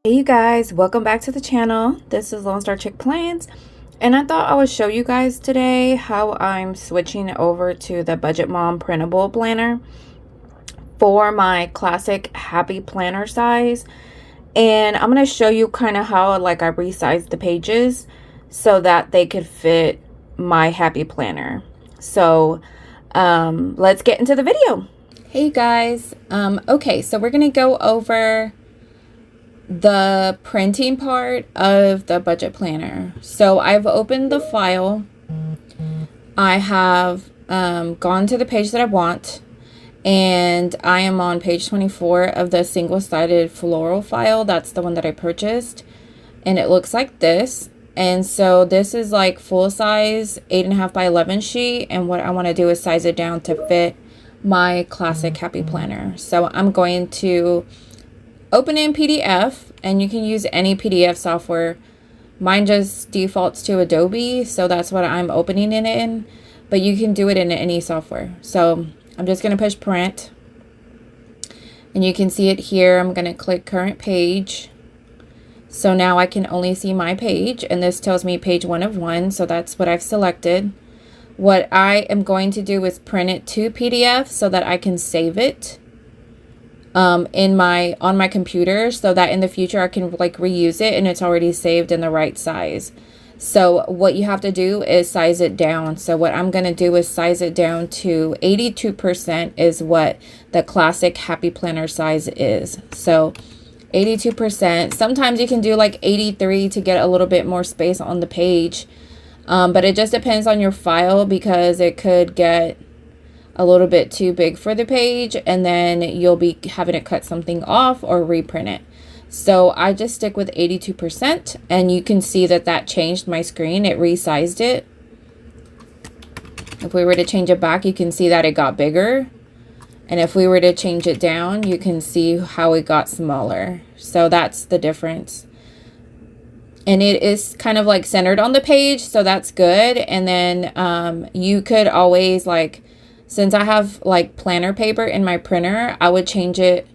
Hey you guys, welcome back to the channel. This is Lone Star Chick Plans, and I thought I would show you guys today how I'm switching over to the Budget Mom printable planner for my classic happy planner size. And I'm going to show you kind of how I resized the pages so that they could fit my happy planner. So let's get into the video. Hey guys, okay, so we're going to go over the printing part of the budget planner. So I've opened the file. I have gone to the page that I want, and I am on page 24 of the single-sided floral file. That's the one that I purchased, and it looks like this. And so this is like full size 8.5 by 11 sheet, and what I want to do is size it down to fit my classic happy planner. So I'm going to open in PDF, and you can use any PDF software. Mine just defaults to Adobe, so that's what I'm opening it in, but you can do it in any software. So I'm just going to push print, and you can see it here. I'm going to click current page. So now I can only see my page, and this tells me page 1 of 1, so that's what I've selected. What I am going to do is print it to PDF so that I can save it on my computer, so that in the future I can reuse it and it's already saved in the right size. So what you have to do is size it down. So what I'm going to do is size it down to 82% is what the classic happy planner size is. So 82%. Sometimes you can do 83 to get a little bit more space on the page. But it just depends on your file, because it could get a little bit too big for the page, and then you'll be having to cut something off or reprint it. So I just stick with 82%, and you can see that that changed my screen. It resized it. If we were to change it back, you can see that it got bigger. And if we were to change it down, you can see how it got smaller. So that's the difference. And it is kind of centered on the page, so that's good. And then you could always since I have planner paper in my printer, I would change it.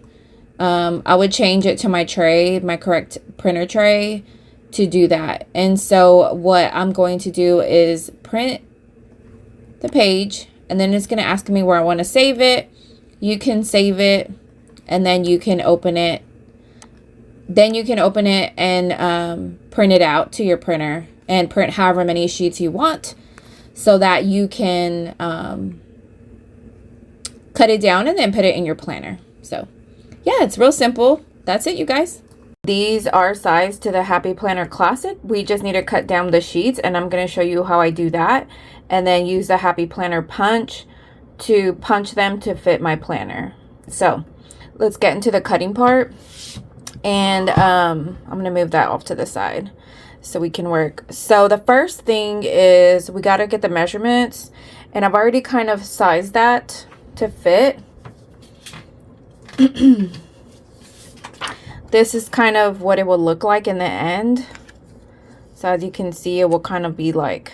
I would change it to my tray, my correct printer tray, to do that. And so what I'm going to do is print the page, and then it's going to ask me where I want to save it. You can save it, and then you can open it. Then you can open it and print it out to your printer and print however many sheets you want, so that you can cut it down and then put it in your planner. So yeah, it's real simple. That's it, you guys. These are sized to the Happy Planner Classic. We just need to cut down the sheets, and I'm going to show you how I do that, and then use the Happy Planner punch to punch them to fit my planner. So let's get into the cutting part, and I'm going to move that off to the side so we can work. So the first thing is we got to get the measurements, and I've already kind of sized that to fit. This is kind of what it will look like in the end. So as you can see, it will kind of be we'll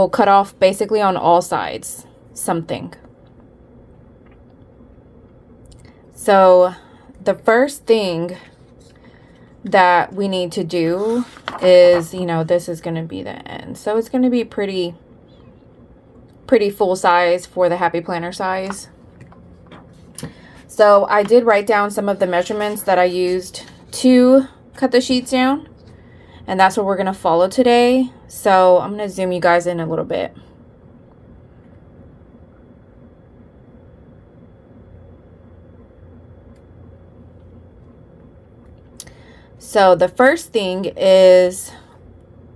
cut off basically on all sides something. So the first thing that we need to do is, this is going to be the end. So it's going to be pretty full size for the Happy Planner size. So I did write down some of the measurements that I used to cut the sheets down, and that's what we're going to follow today. So I'm going to zoom you guys in a little bit. So the first thing is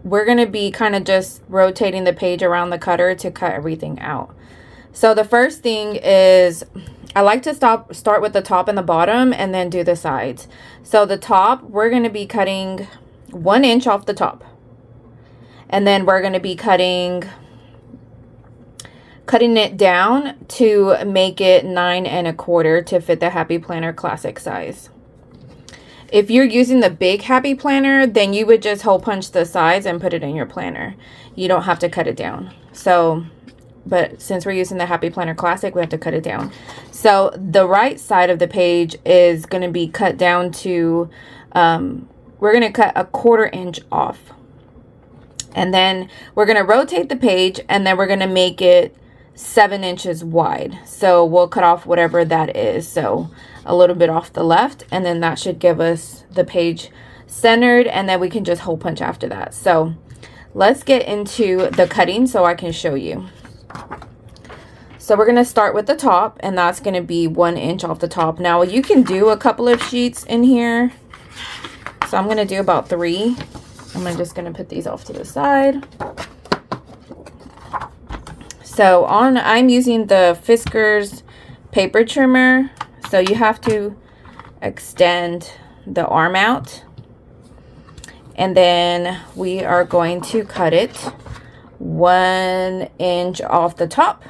we're going to be kind of just rotating the page around the cutter to cut everything out. So the first thing is I like to start with the top and the bottom and then do the sides. So the top, we're going to be cutting 1 inch off the top. And then we're going to be cutting it down to make it 9 1/4 to fit the Happy Planner Classic size. If you're using the big Happy Planner, then you would just hole punch the sides and put it in your planner. You don't have to cut it down. So but since we're using the Happy Planner Classic, we have to cut it down. So the right side of the page is going to be cut down to, we're going to cut a 1/4 inch off. And then we're going to rotate the page, and then we're going to make it 7 inches wide. So we'll cut off whatever that is. So a little bit off the left, and then that should give us the page centered, and then we can just hole punch after that. So let's get into the cutting so I can show you. So we're going to start with the top, and that's going to be 1 inch off the top. Now you can do a couple of sheets in here. So I'm going to do about 3. I'm just going to put these off to the side. So I'm using the Fiskars paper trimmer. So you have to extend the arm out. And then we are going to cut it 1 inch off the top.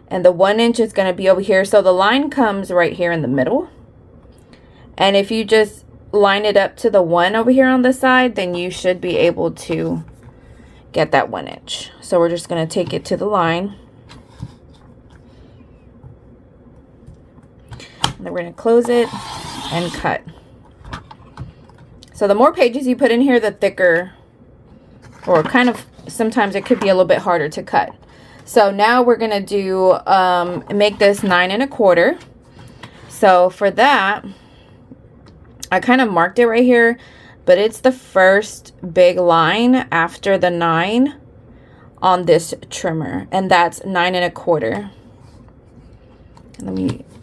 And the 1 inch is going to be over here. So the line comes right here in the middle. And if you just line it up to the 1 over here on the side, then you should be able to get that 1 inch. So we're just going to take it to the line. And then we're going to close it and cut. So the more pages you put in here, the thicker, or kind of, sometimes it could be a little bit harder to cut. So now we're going to do, make this 9 1/4. So for that, I kind of marked it right here, but it's the first big line after the 9 on this trimmer, and that's 9 1/4.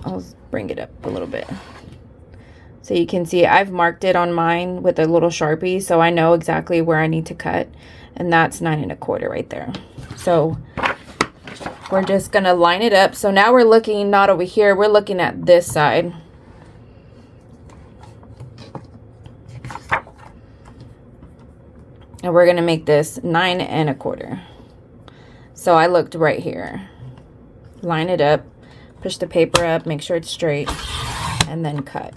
I'll bring it up a little bit. So you can see I've marked it on mine with a little Sharpie, so I know exactly where I need to cut, and that's 9 1/4 right there. So we're just gonna line it up. So now we're looking not over here, we're looking at this side. And we're gonna make this 9 1/4. So I looked right here. Line it up, push the paper up, make sure it's straight, and then cut.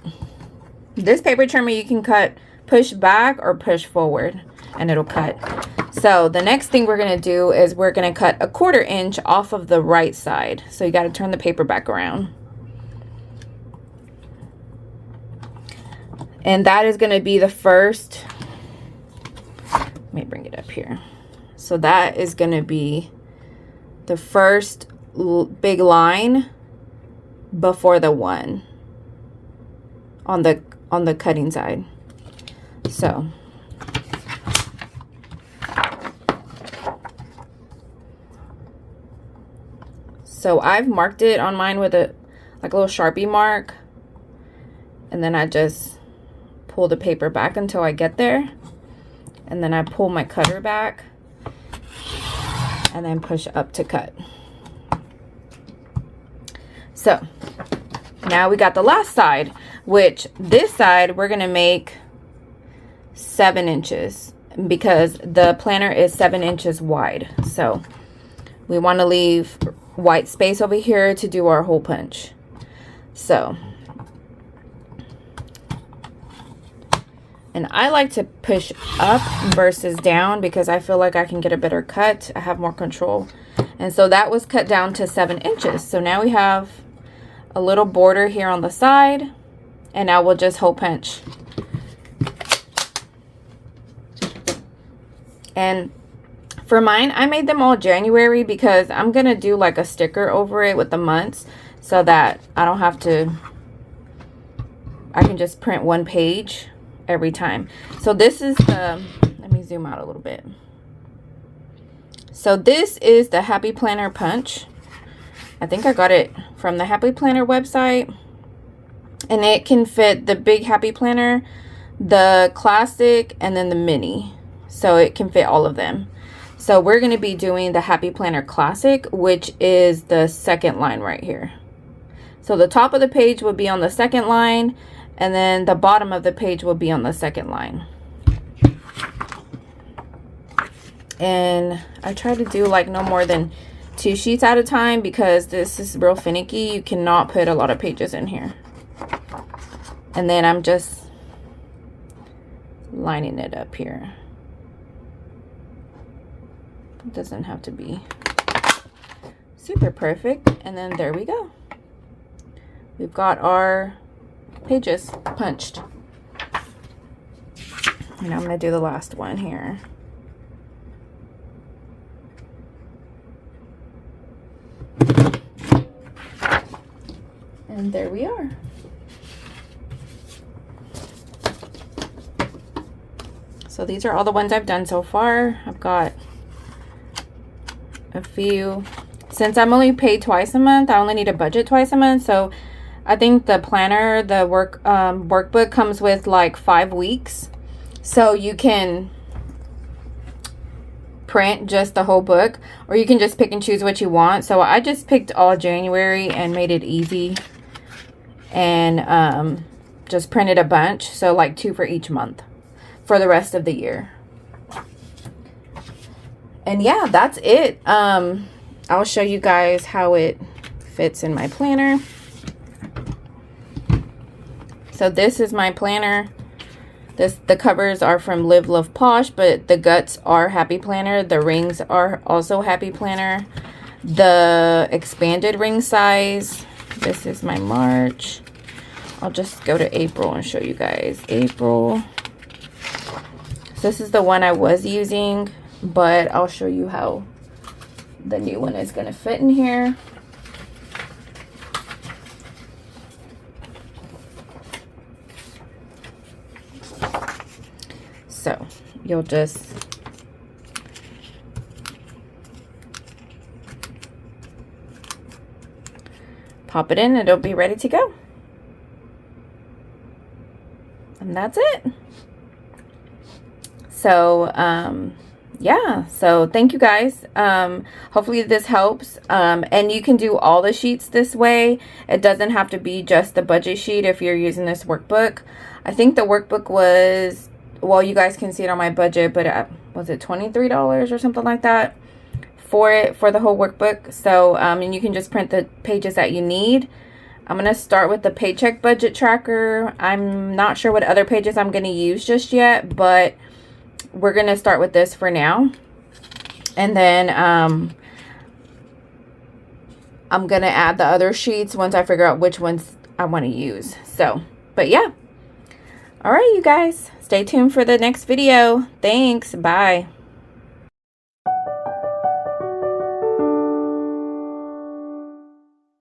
This paper trimmer you can cut, push back or push forward, and it'll cut. So the next thing we're gonna do is we're gonna cut a 1/4 inch off of the right side. So you gotta turn the paper back around. And that is gonna be the first, let me bring it up here. So that is gonna be the first big line before the 1 on the cutting side. So I've marked it on mine with a little Sharpie mark, and then I just pull the paper back until I get there, and then I pull my cutter back and then push up to cut. So now we got the last side, which this side we're gonna make 7 inches because the planner is 7 inches wide. So we want to leave white space over here to do our hole punch. So, and I like to push up versus down because I feel like I can get a better cut. I have more control. And so that was cut down to 7 inches. So now we have a little border here on the side, and now we'll just hole punch. And for mine, I made them all January because I'm gonna do like a sticker over it with the months so that I don't have to, I can just print one page every time. So this is the, let me zoom out a little bit. So this is the Happy Planner Punch. I think I got it from the Happy Planner website, and it can fit the big Happy Planner, the classic, and then the mini. So it can fit all of them. So we're going to be doing the Happy Planner Classic, which is the second line right here. So the top of the page will be on the second line, and then the bottom of the page will be on the second line. And I try to do like no more than 2 sheets at a time because this is real finicky. You cannot put a lot of pages in here. And then I'm just lining it up here. It doesn't have to be Super perfect. And then there we go. We've got our pages punched. And I'm going to do the last one here. And there we are. So these are all the ones I've done so far. I've got a few. Since I'm only paid twice a month, I only need a budget twice a month. So I think the planner, the workbook comes with like 5 weeks. So you can print just the whole book, or you can just pick and choose what you want. So I just picked all January and made it easy, and just printed a bunch. So like 2 for each month for the rest of the year. And yeah, that's it. I'll show you guys how it fits in my planner. So this is my planner. The covers are from Live Love Posh, but the guts are Happy Planner. The rings are also Happy Planner. The expanded ring size. This is my March. I'll just go to April and show you guys. April. So this is the one I was using, but I'll show you how the new one is going to fit in here. So you'll just pop it in and it'll be ready to go. And that's it. So yeah, so thank you guys. Hopefully this helps. And you can do all the sheets this way. It doesn't have to be just the budget sheet if you're using this workbook. I think the workbook was, well, you guys can see it on my budget, but was it $23 or something like that for the whole workbook? So and you can just print the pages that you need. I'm gonna start with the Paycheck budget tracker. I'm not sure what other pages I'm gonna use just yet, but we're gonna start with this for now. And then I'm gonna add the other sheets once I figure out which ones I want to use. So, but yeah. All right, you guys, stay tuned for the next video. Thanks. Bye.